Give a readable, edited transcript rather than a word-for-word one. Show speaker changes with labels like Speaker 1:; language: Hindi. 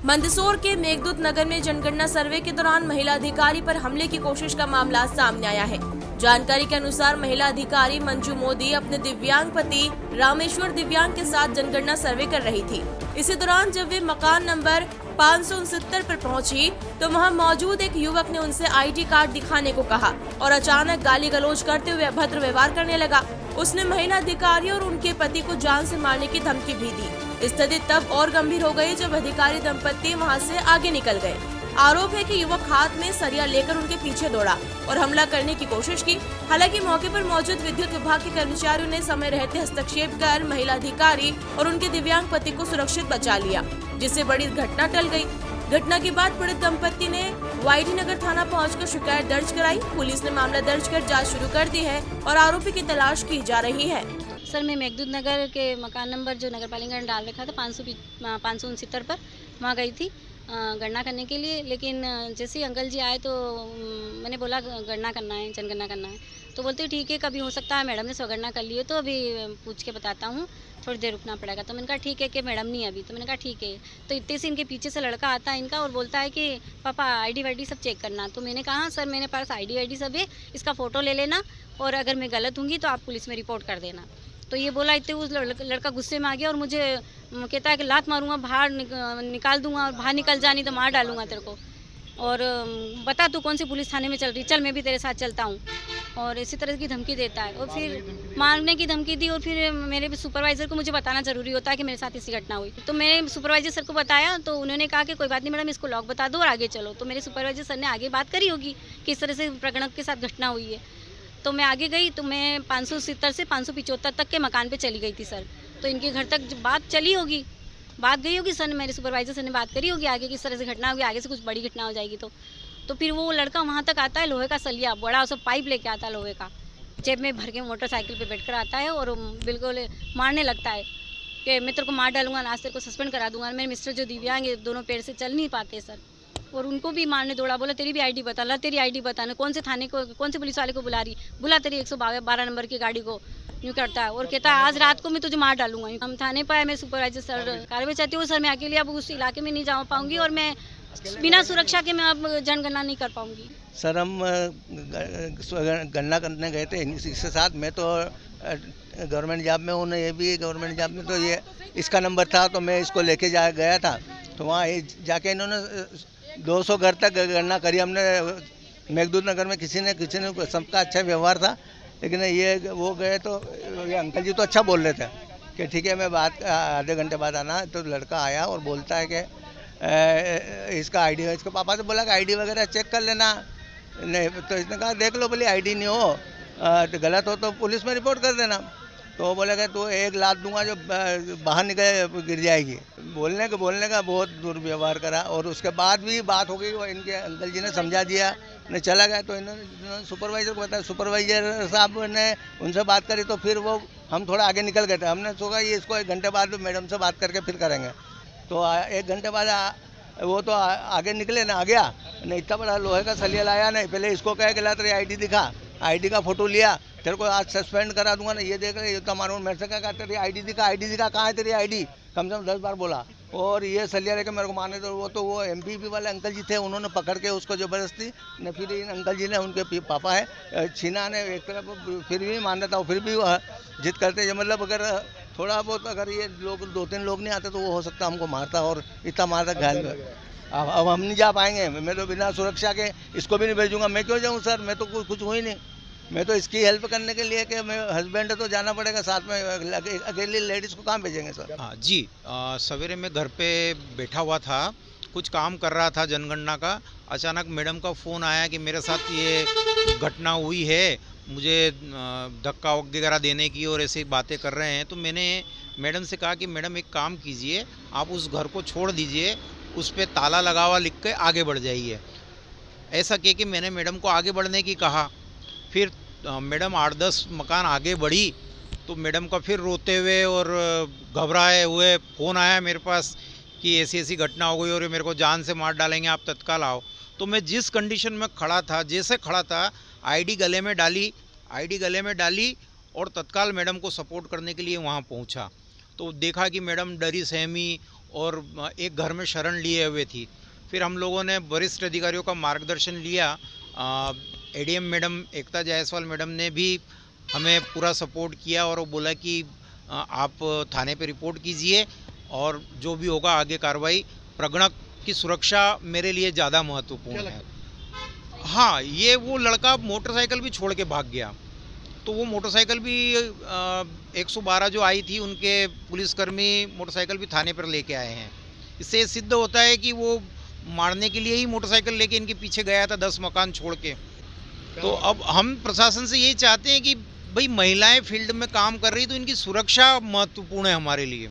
Speaker 1: मंदसौर के मेघदूत नगर में जनगणना सर्वे के दौरान महिला अधिकारी पर हमले की कोशिश का मामला सामने आया है। जानकारी के अनुसार महिला अधिकारी मंजू मोदी अपने दिव्यांग पति रामेश्वर दिव्यांग के साथ जनगणना सर्वे कर रही थी। इसी दौरान जब वे मकान नंबर 569 पर पहुंची तो वहां मौजूद एक युवक ने उनसे आईडी कार्ड दिखाने को कहा और अचानक गाली गलौज करते हुए अभद्र व्यवहार करने लगा। उसने महिला अधिकारी और उनके पति को जान से मारने की धमकी भी दी। स्थिति तब और गंभीर हो गई जब अधिकारी दंपत्ति वहां से आगे निकल गए। आरोप है कि युवक हाथ में सरिया लेकर उनके पीछे दौड़ा और हमला करने की कोशिश की। हालांकि मौके पर मौजूद विद्युत विभाग के कर्मचारियों ने समय रहते हस्तक्षेप कर महिला अधिकारी और उनके दिव्यांग पति को सुरक्षित बचा लिया, जिससे बड़ी घटना टल गई। घटना के बाद पीड़ित दंपत्ति ने वाईडी नगर थाना पहुंचकर शिकायत दर्ज कराई। पुलिस ने मामला दर्ज कर जांच शुरू कर दी है और आरोपी की तलाश की जा रही है।
Speaker 2: सर, मैं मेघदूत नगर के मकान नंबर जो नगर पालिका ने डाल रखा था 569 पर वहाँ गई थी गणना करने के लिए। लेकिन जैसे ही अंकल जी आए तो मैंने बोला गणना करना है, जनगणना करना है। तो बोलते ठीक है, कभी हो सकता है मैडम ने स्वगणना कर ली है तो अभी पूछ के बताता हूँ, थोड़ी देर रुकना पड़ेगा। तो मैंने कहा ठीक है कि मैडम नहीं अभी। तो मैंने कहा ठीक है। तो इतने से इनके पीछे से लड़का आता है इनका और बोलता है कि पापा आईडी वाईडी सब चेक करना। तो मैंने कहा सर मेरे पास आईडी वाईडी सब है, इसका फ़ोटो ले लेना और अगर मैं गलत हूँगी तो आप पुलिस में रिपोर्ट कर देना। तो ये बोला, इतने उस लड़का गुस्से में आ गया और मुझे कहता है कि लात मारूंगा, बाहर निकाल दूंगा और बाहर निकल जानी तो मार डालूंगा तेरे को, और बता तू कौन सी पुलिस थाने में चल रही, चल मैं भी तेरे साथ चलता हूँ। और इसी तरह की धमकी देता है और फिर मारने की धमकी दी। और फिर मेरे सुपरवाइज़र को मुझे बताना ज़रूरी होता है कि मेरे साथ ऐसी घटना हुई। तो मैंने सुपरवाइज़र सर को बताया तो उन्होंने कहा कि कोई बात नहीं मैडम, इसको लॉक बता दो और आगे चलो। तो मेरे सुपरवाइज़र सर ने आगे बात करी होगी कि इस तरह से प्रकरण के साथ घटना हुई है। तो मैं आगे गई तो मैं 570 से 575 तक के मकान पे चली गई थी सर। तो इनके घर तक बात चली होगी, बात गई होगी सर, मेरे सुपरवाइज़र सर ने बात करी होगी आगे किस तरह से घटना होगी, आगे से कुछ बड़ी घटना हो जाएगी। तो फिर वो लड़का वहाँ तक आता है, लोहे का सलिया बड़ा उसे पाइप लेके आता है लोहे का, जेब में भर के मोटरसाइकिल पे बैठकर आता है और बिल्कुल मारने लगता है कि मैं तेरे को मार डालूंगा, आज तेरे को सस्पेंड करा दूंगा। मेरे मिस्टर जो दिव्यांग है दोनों पैर से चल नहीं पाते सर, और उनको भी मारने दौड़ा। बोला तेरी भी आईडी बता, ला तेरी आईडी बताना, कौन से थाने को, कौन से पुलिस वाले को बुला रही, बुला तेरी 112 नंबर की गाड़ी को, यूँ करता है। और कहता है आज रात को मैं तुझे मार डालूंगा। हम थाने पर आए, मैं सुपरवाइजर सर कार्रवाई चाहती हूँ सर, मैं अकेले अब उस इलाके में नहीं जा पाऊंगी और मैं बिना सुरक्षा के मैं अब जनगणना नहीं कर पाऊंगी।
Speaker 3: सर हम गणना करने गए थे इसके साथ, मैं तो गवर्नमेंट जॉब में हूँ, ये भी गवर्नमेंट जॉब में, तो ये इसका नंबर था तो मैं इसको लेके गया था। तो वहाँ जाके इन्होंने 200 घर तक गणना करी हमने मेघदूत नगर में। किसी ने सबका अच्छा व्यवहार था, लेकिन ये वो गए तो ये अंकल जी तो अच्छा बोल रहे थे कि ठीक है मैं बात आधे घंटे बाद आना। तो लड़का आया और बोलता है कि इसका आईडी, इसके पापा से बोला कि आईडी वगैरह चेक कर लेना। नहीं तो इसने कहा देख लो बोले आईडी नहीं हो तो गलत हो तो पुलिस में रिपोर्ट कर देना। तो वो बोलेगा तो एक लात दूंगा जो बाहर निकले गिर जाएगी। बोलने का बहुत दुर्व्यवहार करा और उसके बाद भी बात हो गई, इनके अंकल जी ने समझा दिया, ने चला गया। तो इन्होंने सुपरवाइज़र को बताया, सुपरवाइज़र साहब ने उनसे बात करी तो फिर वो हम थोड़ा आगे निकल गए थे। हमने सोचा ये इसको 1 घंटे बाद मैडम से बात करके फिर करेंगे। तो 1 घंटे बाद वो तो आगे निकले ना, आ गया नहीं, इतना बड़ा लोहे का सलिया लाया नहीं। पहले इसको कहे कि ला तेरी आईडी दिखा, आईडी का फ़ोटो लिया, तेरे को आज सस्पेंड करा दूंगा ना, ये देख रहे ये तो मालूम। मेरे से कहा तेरी आईडी दिखा, कहाँ है तेरी आईडी, कम से कम 10 बार बोला। और ये सलिया लेके मेरे को मारने तो वो एमपीपी वाले अंकल जी थे, उन्होंने पकड़ के उसको ज़बरदस्ती ने, फिर इन अंकल जी ने, उनके पापा है छीना ने एक तरफ, फिर भी मान रहा था, फिर भी जिद करते। मतलब अगर थोड़ा बहुत अगर ये लोग 2-3 लोग नहीं आते तो वो हो सकता हमको मारता और इतना मारता घायल। अब हम नहीं जा पाएंगे, मैं तो बिना सुरक्षा के इसको भी नहीं भेजूंगा। मैं क्यों जाऊँ सर, मैं तो कुछ हुई नहीं, मैं तो इसकी हेल्प करने के लिए कि मैं हस्बैंड है तो जाना पड़ेगा साथ में, अकेली लेडीज़ को कहाँ भेजेंगे सर।
Speaker 4: हाँ जी, सवेरे मैं घर पे बैठा हुआ था, कुछ काम कर रहा था जनगणना का। अचानक मैडम का फ़ोन आया कि मेरे साथ ये घटना हुई है, मुझे धक्का वगैरह देने की और ऐसी बातें कर रहे हैं। तो मैंने मैडम से कहा कि मैडम एक काम कीजिए, आप उस घर को छोड़ दीजिए, उस पर ताला लगा हुआ लिख के आगे बढ़ जाइए। ऐसा कह के मैंने मैडम को आगे बढ़ने की कहा। फिर मैडम 8-10 मकान आगे बढ़ी तो मैडम का फिर रोते हुए और घबराए हुए फ़ोन आया मेरे पास कि ऐसी ऐसी घटना हो गई और ये मेरे को जान से मार डालेंगे, आप तत्काल आओ। तो मैं जिस कंडीशन में खड़ा था, जैसे खड़ा था, आईडी गले में डाली और तत्काल मैडम को सपोर्ट करने के लिए वहाँ पहुँचा। तो देखा कि मैडम डरी सहमी और एक घर में शरण लिए हुए थी। फिर हम लोगों ने वरिष्ठ अधिकारियों का मार्गदर्शन लिया। एडीएम मैडम एकता जायसवाल मैडम ने भी हमें पूरा सपोर्ट किया और वो बोला कि आप थाने पे रिपोर्ट कीजिए और जो भी होगा आगे कार्रवाई। प्रगणक की सुरक्षा मेरे लिए ज़्यादा महत्वपूर्ण है। हाँ, ये वो लड़का मोटरसाइकिल भी छोड़ के भाग गया, तो वो मोटरसाइकिल भी 112 जो आई थी उनके पुलिसकर्मी मोटरसाइकिल भी थाने पर लेके आए हैं। इससे सिद्ध होता है कि वो मारने के लिए ही मोटरसाइकिल लेके इनके पीछे गया था 10 मकान छोड़ के। तो अब हम प्रशासन से यही चाहते हैं कि भाई महिलाएं फील्ड में काम कर रही तो इनकी सुरक्षा महत्वपूर्ण है हमारे लिए।